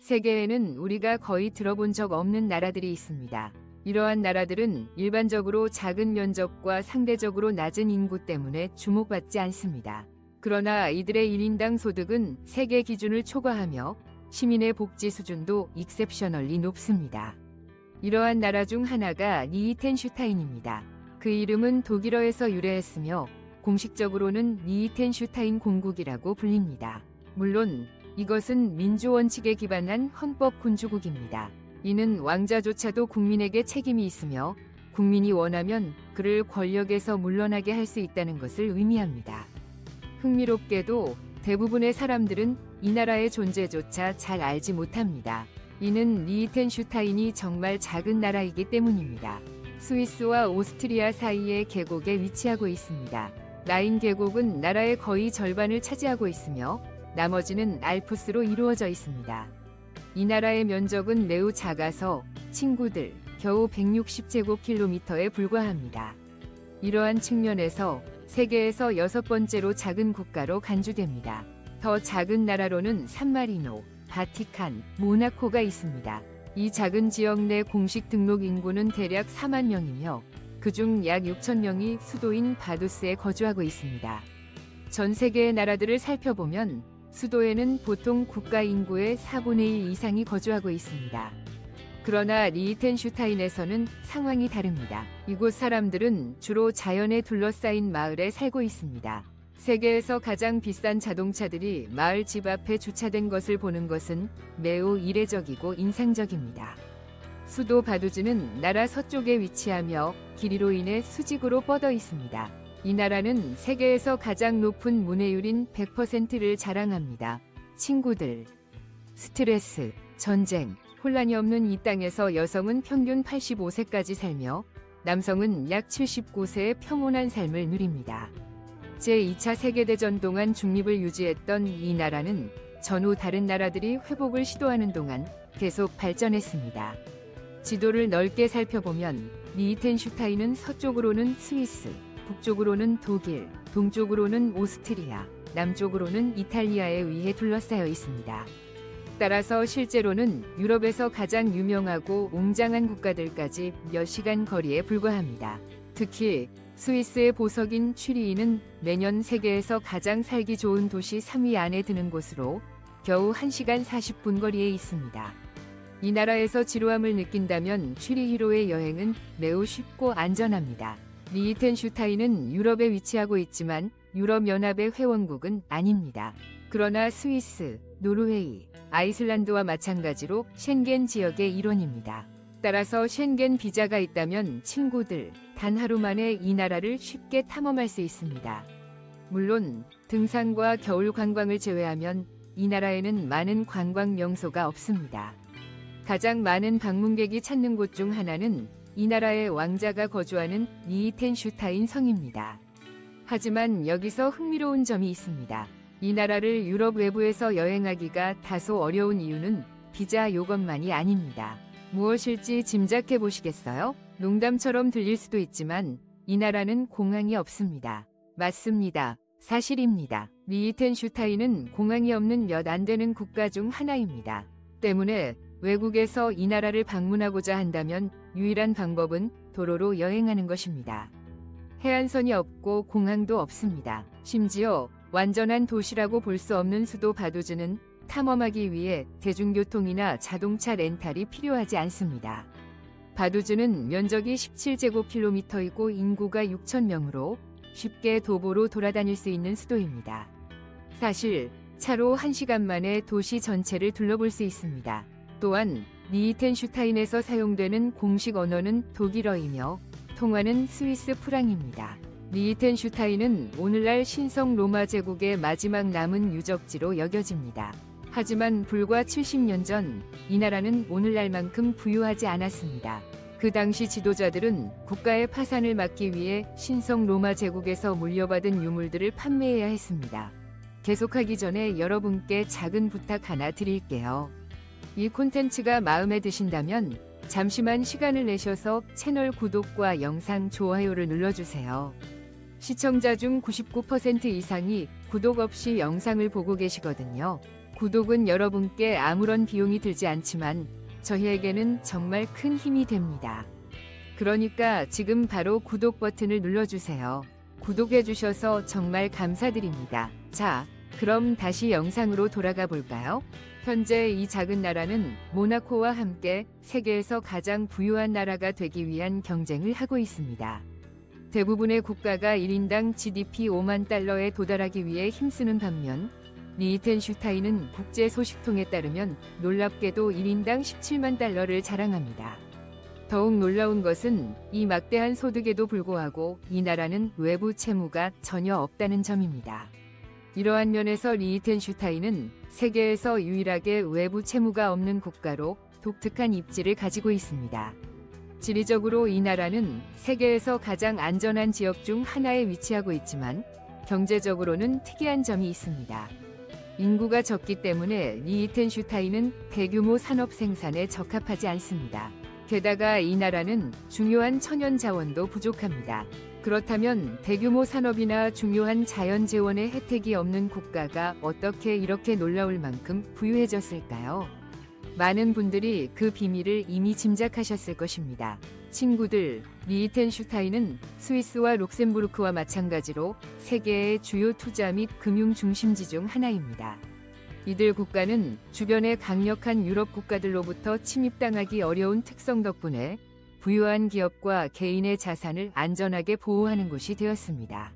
세계에는 우리가 거의 들어본 적 없는 나라들이 있습니다. 이러한 나라들은 일반적으로 작은 면적과 상대적으로 낮은 인구 때문에 주목받지 않습니다. 그러나 이들의 1인당 소득은 세계 기준을 초과하며 시민의 복지 수준도 익셉셔널리 높습니다. 이러한 나라 중 하나가 리히텐슈타인입니다. 그 이름은 독일어에서 유래했으며 공식적으로는 리히텐슈타인 공국이라고 불립니다. 물론 이것은 민주원칙에 기반한 헌법 군주국입니다. 이는 왕자조차도 국민에게 책임이 있으며 국민이 원하면 그를 권력에서 물러나게 할 수 있다는 것을 의미합니다. 흥미롭게도 대부분의 사람들은 이 나라의 존재조차 잘 알지 못합니다. 이는 리히텐슈타인이 정말 작은 나라이기 때문입니다. 스위스와 오스트리아 사이의 계곡에 위치하고 있습니다. 라인 계곡은 나라의 거의 절반을 차지하고 있으며 나머지는 알프스로 이루어져 있습니다. 이 나라의 면적은 매우 작아서 친구들 겨우 160제곱킬로미터에 불과합니다. 이러한 측면에서 세계에서 6번째로 작은 국가로 간주됩니다. 더 작은 나라로는 산마리노, 바티칸, 모나코가 있습니다. 이 작은 지역 내 공식 등록 인구는 대략 4만 명이며 그중 약 6천 명이 수도인 바두스에 거주하고 있습니다. 전 세계의 나라들을 살펴보면 수도에는 보통 국가 인구의 4분의 1 이상이 거주하고 있습니다. 그러나 리히텐슈타인에서는 상황이 다릅니다. 이곳 사람들은 주로 자연에 둘러싸인 마을에 살고 있습니다. 세계에서 가장 비싼 자동차들이 마을 집 앞에 주차된 것을 보는 것은 매우 이례적이고 인상적입니다. 수도 바두즈는 나라 서쪽에 위치하며 길이로 인해 수직으로 뻗어 있습니다. 이 나라는 세계에서 가장 높은 문해율인 100%를 자랑합니다. 친구들, 스트레스, 전쟁, 혼란이 없는 이 땅에서 여성은 평균 85세까지 살며 남성은 약 79세의 평온한 삶을 누립니다. 제2차 세계대전 동안 중립을 유지했던 이 나라는 전후 다른 나라들이 회복을 시도하는 동안 계속 발전했습니다. 지도를 넓게 살펴보면 리히텐슈타인은 서쪽으로는 스위스, 북쪽으로는 독일, 동쪽으로는 오스트리아, 남쪽으로는 이탈리아에 의해 둘러싸여 있습니다. 따라서 실제로는 유럽에서 가장 유명하고 웅장한 국가들까지 몇 시간 거리에 불과합니다. 특히 스위스의 보석인 취리히는 매년 세계에서 가장 살기 좋은 도시 3위 안에 드는 곳으로 겨우 1시간 40분 거리에 있습니다. 이 나라에서 지루함을 느낀다면 취리히로의 여행은 매우 쉽고 안전합니다. 리히텐슈타인은 유럽에 위치하고 있지만 유럽연합의 회원국은 아닙니다. 그러나 스위스, 노르웨이, 아이슬란드와 마찬가지로 쉔겐 지역의 일원입니다. 따라서 쉔겐 비자가 있다면 친구들 단 하루 만에 이 나라를 쉽게 탐험할 수 있습니다. 물론 등산과 겨울 관광을 제외하면 이 나라에는 많은 관광 명소가 없습니다. 가장 많은 방문객이 찾는 곳 중 하나는 이 나라의 왕자가 거주하는 리히텐슈타인 성입니다. 하지만 여기서 흥미로운 점이 있습니다. 이 나라를 유럽 외부에서 여행하기가 다소 어려운 이유는 비자 요건만이 아닙니다. 무엇일지 짐작해 보시겠어요? 농담처럼 들릴 수도 있지만 이 나라는 공항이 없습니다. 맞습니다. 사실입니다. 리히텐슈타인은 공항이 없는 몇 안 되는 국가 중 하나입니다. 때문에 외국에서 이 나라를 방문하고자 한다면 유일한 방법은 도로로 여행하는 것입니다. 해안선이 없고 공항도 없습니다. 심지어 완전한 도시라고 볼 수 없는 수도 바두즈는 탐험하기 위해 대중교통이나 자동차 렌탈이 필요하지 않습니다. 바두즈는 면적이 17제곱킬로미터이고 인구가 6천 명으로 쉽게 도보로 돌아다닐 수 있는 수도입니다. 사실 차로 1시간 만에 도시 전체를 둘러볼 수 있습니다. 또한 리히텐슈타인에서 사용되는 공식 언어는 독일어이며 통화는 스위스 프랑입니다. 리히텐슈타인은 오늘날 신성 로마 제국의 마지막 남은 유적지로 여겨집니다. 하지만 불과 70년 전 이 나라는 오늘날만큼 부유하지 않았습니다. 그 당시 지도자들은 국가의 파산을 막기 위해 신성 로마 제국에서 물려받은 유물들을 판매해야 했습니다. 계속하기 전에 여러분께 작은 부탁 하나 드릴게요. 이 콘텐츠가 마음에 드신다면 잠시만 시간을 내셔서 채널 구독과 영상 좋아요를 눌러주세요. 시청자 중 99% 이상이 구독 없이 영상을 보고 계시거든요. 구독은 여러분께 아무런 비용이 들지 않지만 저희에게는 정말 큰 힘이 됩니다. 그러니까 지금 바로 구독 버튼을 눌러주세요. 구독해주셔서 정말 감사드립니다. 자, 그럼 다시 영상으로 돌아가 볼까요? 현재 이 작은 나라는 모나코와 함께 세계에서 가장 부유한 나라가 되기 위한 경쟁을 하고 있습니다. 대부분의 국가가 1인당 GDP 5만 달러에 도달하기 위해 힘쓰는 반면 리히텐슈타인은 국제 소식통에 따르면 놀랍게도 1인당 17만 달러를 자랑합니다. 더욱 놀라운 것은 이 막대한 소득에도 불구하고 이 나라는 외부 채무가 전혀 없다는 점입니다. 이러한 면에서 리히텐슈타인은 세계에서 유일하게 외부 채무가 없는 국가로 독특한 입지를 가지고 있습니다. 지리적으로 이 나라는 세계에서 가장 안전한 지역 중 하나에 위치하고 있지만 경제적으로는 특이한 점이 있습니다. 인구가 적기 때문에 리히텐슈타인은 대규모 산업 생산에 적합하지 않습니다. 게다가 이 나라는 중요한 천연 자원도 부족합니다. 그렇다면 대규모 산업이나 중요한 자연 재원의 혜택이 없는 국가가 어떻게 이렇게 놀라울 만큼 부유해졌을까요? 많은 분들이 그 비밀을 이미 짐작하셨을 것입니다. 친구들, 리히텐슈타인은 스위스와 룩셈부르크와 마찬가지로 세계의 주요 투자 및 금융 중심지 중 하나입니다. 이들 국가는 주변의 강력한 유럽 국가들로부터 침입당하기 어려운 특성 덕분에 부유한 기업과 개인의 자산을 안전하게 보호하는 곳이 되었습니다.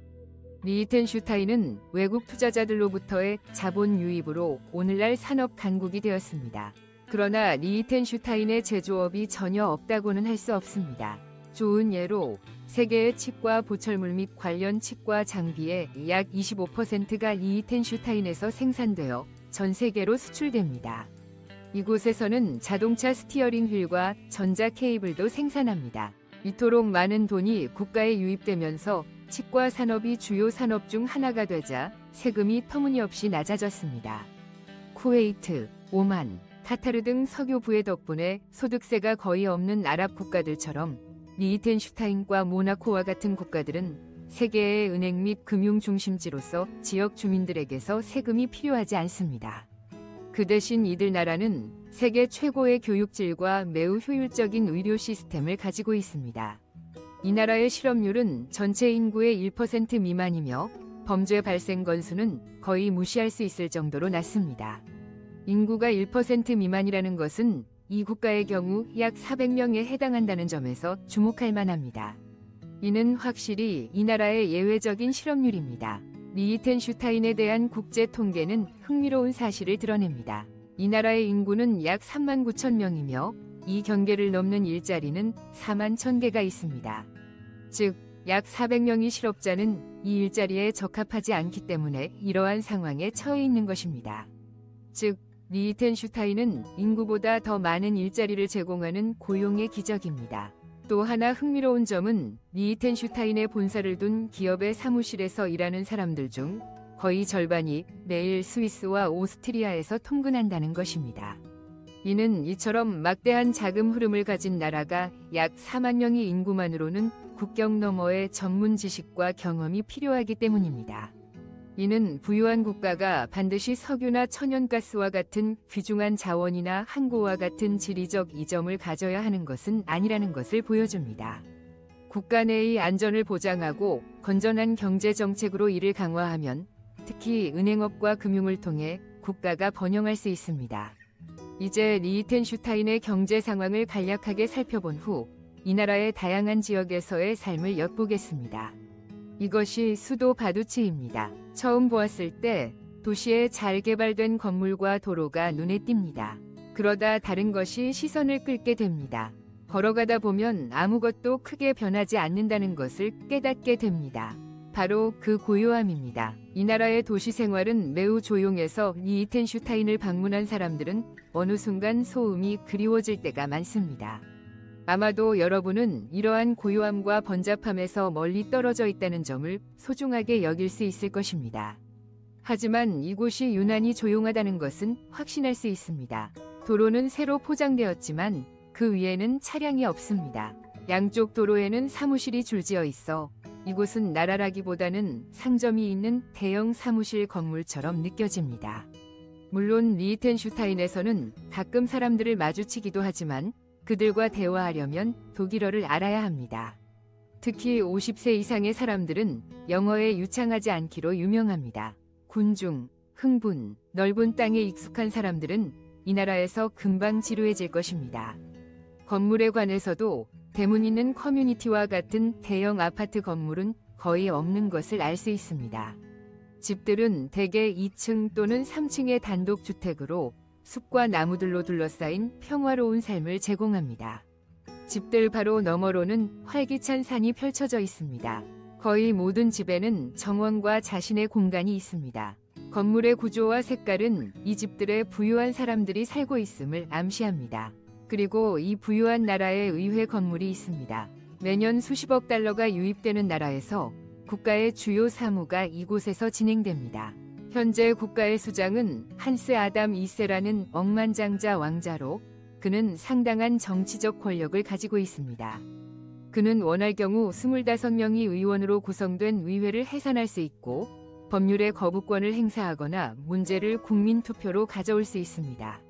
리히텐슈타인은 외국 투자자들로부터의 자본 유입으로 오늘날 산업 강국이 되었습니다. 그러나 리히텐슈타인의 제조업이 전혀 없다고는 할 수 없습니다. 좋은 예로 세계의 치과 보철물 및 관련 치과 장비의 약 25%가 리히텐슈타인에서 생산되어 전 세계로 수출됩니다. 이곳에서는 자동차 스티어링 휠과 전자 케이블도 생산합니다. 이토록 많은 돈이 국가에 유입되면서 치과 산업이 주요 산업 중 하나가 되자 세금이 터무니없이 낮아졌습니다. 쿠웨이트, 오만, 카타르 등 석유 부의 덕분에 소득세가 거의 없는 아랍 국가들처럼 리히텐슈타인과 모나코와 같은 국가들은 세계의 은행 및 금융 중심지로서 지역 주민들에게서 세금이 필요하지 않습니다. 그 대신 이들 나라는 세계 최고의 교육질과 매우 효율적인 의료 시스템을 가지고 있습니다. 이 나라의 실업률은 전체 인구의 1% 미만이며 범죄 발생 건수는 거의 무시할 수 있을 정도로 낮습니다. 인구가 1% 미만이라는 것은 이 국가의 경우 약 400명에 해당한다는 점에서 주목할 만합니다. 이는 확실히 이 나라의 예외적인 실업률입니다. 리히텐슈타인에 대한 국제 통계는 흥미로운 사실을 드러냅니다. 이 나라의 인구는 약 3만 9천 명이며 이 경계를 넘는 일자리는 4만 1,000개가 있습니다. 즉, 약 400명의 실업자는 이 일자리에 적합하지 않기 때문에 이러한 상황에 처해 있는 것입니다. 즉, 리히텐슈타인은 인구보다 더 많은 일자리를 제공하는 고용의 기적입니다. 또 하나 흥미로운 점은 리히텐슈타인에 본사를 둔 기업의 사무실에서 일하는 사람들 중 거의 절반이 매일 스위스와 오스트리아에서 통근한다는 것입니다. 이는 이처럼 막대한 자금 흐름을 가진 나라가 약 4만 명의 인구만으로는 국경 너머의 전문 지식과 경험이 필요하기 때문입니다. 이는 부유한 국가가 반드시 석유나 천연가스와 같은 귀중한 자원이나 항구와 같은 지리적 이점을 가져야 하는 것은 아니라는 것을 보여줍니다. 국가 내의 안전을 보장하고 건전한 경제 정책으로 이를 강화하면 특히 은행업과 금융을 통해 국가가 번영할 수 있습니다. 이제 리히텐슈타인의 경제 상황을 간략하게 살펴본 후 이 나라의 다양한 지역에서의 삶을 엿보겠습니다. 이것이 수도 바두치입니다. 처음 보았을 때 도시에 잘 개발된 건물과 도로가 눈에 띕니다. 그러다 다른 것이 시선을 끌게 됩니다. 걸어가다 보면 아무것도 크게 변하지 않는다는 것을 깨닫게 됩니다. 바로 그 고요함입니다. 이 나라의 도시 생활은 매우 조용해서 리히텐슈타인을 방문한 사람들은 어느 순간 소음이 그리워질 때가 많습니다. 아마도 여러분은 이러한 고요함과 번잡함에서 멀리 떨어져 있다는 점을 소중하게 여길 수 있을 것입니다. 하지만 이곳이 유난히 조용하다는 것은 확신할 수 있습니다. 도로는 새로 포장되었지만 그 위에는 차량이 없습니다. 양쪽 도로에는 사무실이 줄지어 있어 이곳은 나라라기보다는 상점이 있는 대형 사무실 건물처럼 느껴집니다. 물론 리히텐슈타인에서는 가끔 사람들을 마주치기도 하지만 그들과 대화하려면 독일어를 알아야 합니다. 특히 50세 이상의 사람들은 영어에 유창하지 않기로 유명합니다. 군중, 흥분, 넓은 땅에 익숙한 사람들은 이 나라에서 금방 지루해질 것입니다. 건물에 관해서도 대문 있는 커뮤니티와 같은 대형 아파트 건물은 거의 없는 것을 알 수 있습니다. 집들은 대개 2층 또는 3층의 단독주택으로 숲과 나무들로 둘러싸인 평화로운 삶을 제공합니다. 집들 바로 너머로는 활기찬 산이 펼쳐져 있습니다. 거의 모든 집에는 정원과 자신의 공간이 있습니다. 건물의 구조와 색깔은 이 집들에 부유한 사람들이 살고 있음을 암시합니다. 그리고 이 부유한 나라에 의회 건물이 있습니다. 매년 수십억 달러가 유입되는 나라에서 국가의 주요 사무가 이곳에서 진행됩니다. 현재 국가의 수장은 한스 아담 2세라는 억만장자 왕자로 그는 상당한 정치적 권력을 가지고 있습니다. 그는 원할 경우 25명이 의원으로 구성된 의회를 해산할 수 있고 법률의 거부권을 행사하거나 문제를 국민투표로 가져올 수 있습니다.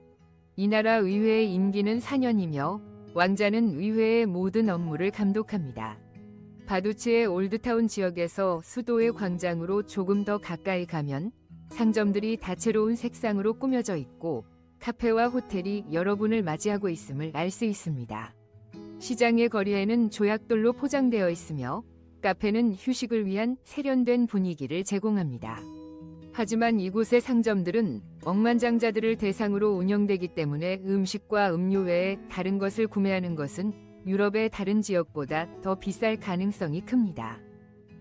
이 나라 의회의 임기는 4년이며 왕자는 의회의 모든 업무를 감독합니다. 바두치의 올드타운 지역에서 수도의 광장으로 조금 더 가까이 가면 상점들이 다채로운 색상으로 꾸며져 있고 카페와 호텔이 여러분을 맞이하고 있음을 알 수 있습니다. 시장의 거리에는 조약돌로 포장되어 있으며 카페는 휴식을 위한 세련된 분위기를 제공합니다. 하지만 이곳의 상점들은 억만장자들을 대상으로 운영되기 때문에 음식과 음료 외에 다른 것을 구매하는 것은 유럽의 다른 지역보다 더 비쌀 가능성이 큽니다.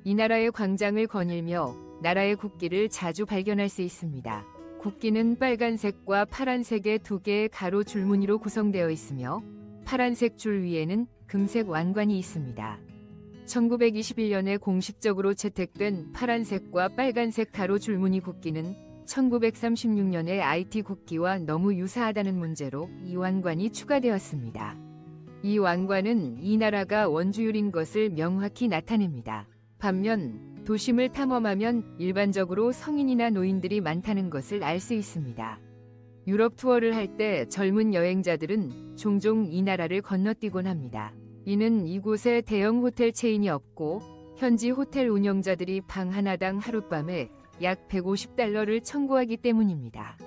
이 나라의 광장을 거닐며 나라의 국기를 자주 발견할 수 있습니다. 국기는 빨간색과 파란색의 두 개의 가로 줄무늬로 구성되어 있으며 파란색 줄 위에는 금색 왕관이 있습니다. 1921년에 공식적으로 채택된 파란색과 빨간색 가로 줄무늬 국기는 1936년의 IT 국기와 너무 유사하다는 문제로 이 왕관이 추가되었습니다. 이 왕관은 이 나라가 원주율인 것을 명확히 나타냅니다. 반면 도심을 탐험하면 일반적으로 성인이나 노인들이 많다는 것을 알 수 있습니다. 유럽 투어를 할 때 젊은 여행자들은 종종 이 나라를 건너뛰곤 합니다. 이는 이곳에 대형 호텔 체인이 없고 현지 호텔 운영자들이 방 하나당 하룻밤에 약 150달러를 청구하기 때문입니다.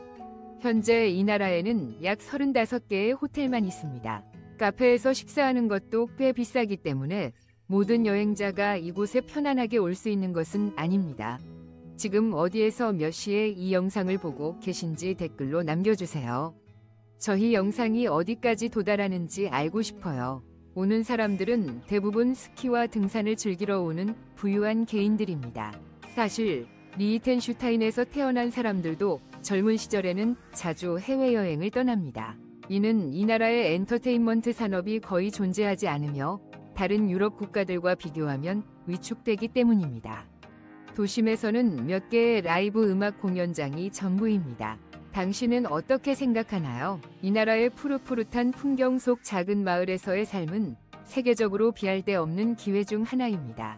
현재 이 나라에는 약 35개의 호텔만 있습니다. 카페에서 식사하는 것도 꽤 비싸기 때문에 모든 여행자가 이곳에 편안하게 올 수 있는 것은 아닙니다. 지금 어디에서 몇 시에 이 영상을 보고 계신지 댓글로 남겨주세요. 저희 영상이 어디까지 도달하는지 알고 싶어요. 오는 사람들은 대부분 스키와 등산을 즐기러 오는 부유한 개인들입니다. 사실 리히텐슈타인에서 태어난 사람들도 젊은 시절에는 자주 해외여행을 떠납니다. 이는 이 나라의 엔터테인먼트 산업이 거의 존재하지 않으며 다른 유럽 국가들과 비교하면 위축되기 때문입니다. 도심에서는 몇 개의 라이브 음악 공연장이 전부입니다. 당신은 어떻게 생각하나요? 이 나라의 푸릇푸릇한 풍경 속 작은 마을에서의 삶은 세계적으로 비할 데 없는 기회 중 하나입니다.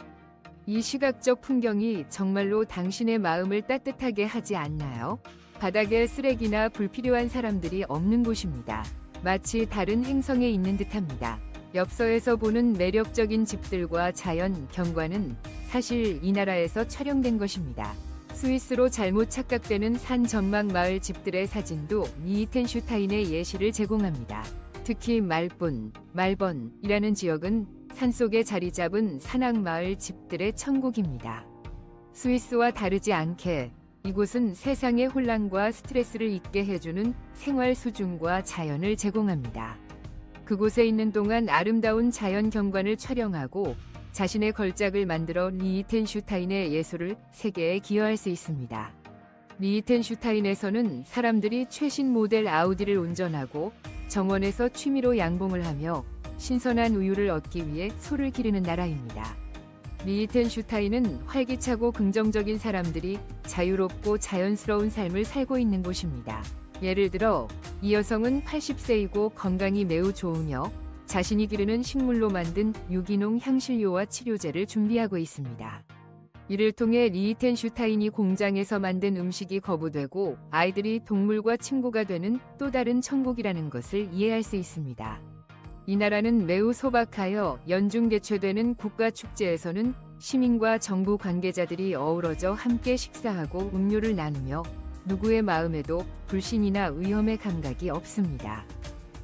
이 시각적 풍경이 정말로 당신의 마음을 따뜻하게 하지 않나요? 바닥에 쓰레기나 불필요한 사람들이 없는 곳입니다. 마치 다른 행성에 있는 듯합니다. 엽서에서 보는 매력적인 집들과 자연 경관은 사실 이 나라에서 촬영된 것입니다. 스위스로 잘못 착각되는 산 전망 마을 집들의 사진도 리히텐슈타인의 예시를 제공합니다. 특히 말번이라는 지역은 산속에 자리 잡은 산악마을 집들의 천국입니다. 스위스와 다르지 않게 이곳은 세상의 혼란과 스트레스를 잊게 해주는 생활 수준과 자연을 제공합니다. 그곳에 있는 동안 아름다운 자연 경관을 촬영하고 자신의 걸작을 만들어 리히텐슈타인의 예술을 세계에 기여할 수 있습니다. 리히텐슈타인에서는 사람들이 최신 모델 아우디를 운전하고 정원에서 취미로 양봉을 하며 신선한 우유를 얻기 위해 소를 기르는 나라입니다. 리히텐슈타인은 활기차고 긍정적인 사람들이 자유롭고 자연스러운 삶을 살고 있는 곳입니다. 예를 들어 이 여성은 80세이고 건강이 매우 좋으며 자신이 기르는 식물로 만든 유기농 향신료와 치료제를 준비하고 있습니다. 이를 통해 리히텐슈타인이 공장에서 만든 음식이 거부되고 아이들이 동물과 친구가 되는 또 다른 천국이라는 것을 이해할 수 있습니다. 이 나라는 매우 소박하여 연중 개최되는 국가축제에서는 시민과 정부 관계자들이 어우러져 함께 식사하고 음료를 나누며 누구의 마음에도 불신이나 위험의 감각이 없습니다.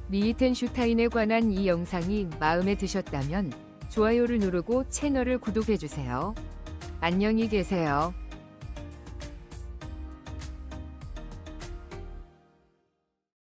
리히텐슈타인에 관한 이 영상이 마음에 드셨다면 좋아요를 누르고 채널을 구독해주세요. 안녕히 계세요.